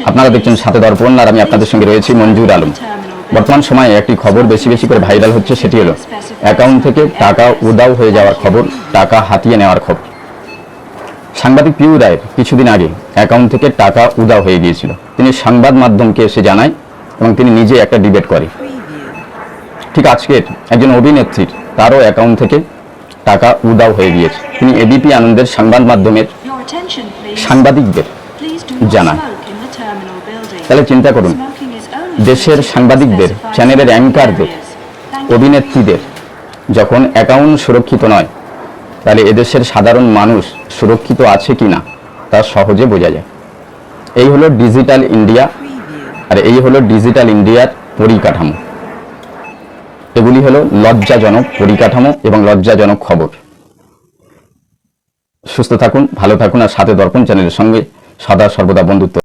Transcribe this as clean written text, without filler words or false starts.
আপনারা দেখছেন সাথে দর্পণ, আর আমি আপনাদের সঙ্গে রয়েছি মঞ্জুর আলম। বর্তমান সময়ে একটি খবর বেশি বেশি করে ভাইরাল হচ্ছে, সেটি হলো অ্যাকাউন্ট থেকে টাকা উধাও হয়ে যাওয়ার খবর, টাকা হাতিয়ে নেওয়ার খবর। সাংবাদিক পিউ রায়ের কিছুদিন আগে অ্যাকাউন্ট থেকে টাকা উধাও হয়ে গিয়েছিল। তিনি সংবাদ মাধ্যমকে এসে জানায় এবং তিনি নিজে একটা ডিবেট করে। ঠিক আজকের একজন অভিনেত্রীর তারও অ্যাকাউন্ট থেকে টাকা উধাও হয়ে গিয়েছে। তিনি এবিপি আনন্দের সংবাদ মাধ্যমের সাংবাদিকদের জানান। তাহলে চিন্তা করুন, দেশের সাংবাদিকদের, চ্যানেলের অ্যাঙ্কারদের, অভিনেত্রীদের যখন অ্যাকাউন্ট সুরক্ষিত নয়, তাহলে এদেশের সাধারণ মানুষ সুরক্ষিত আছে কি না তা সহজে বোঝা যায়। এই হলো ডিজিটাল ইন্ডিয়া, আর এই হলো ডিজিটাল ইন্ডিয়ার পরিকাঠামো। এগুলি হলো লজ্জাজনক পরিকাঠামো এবং লজ্জাজনক খবর। সুস্থ থাকুন, ভালো থাকুন, আর সাথে দর্পণ চ্যানেলের সঙ্গে সদা সর্বদা বন্ধুত্ব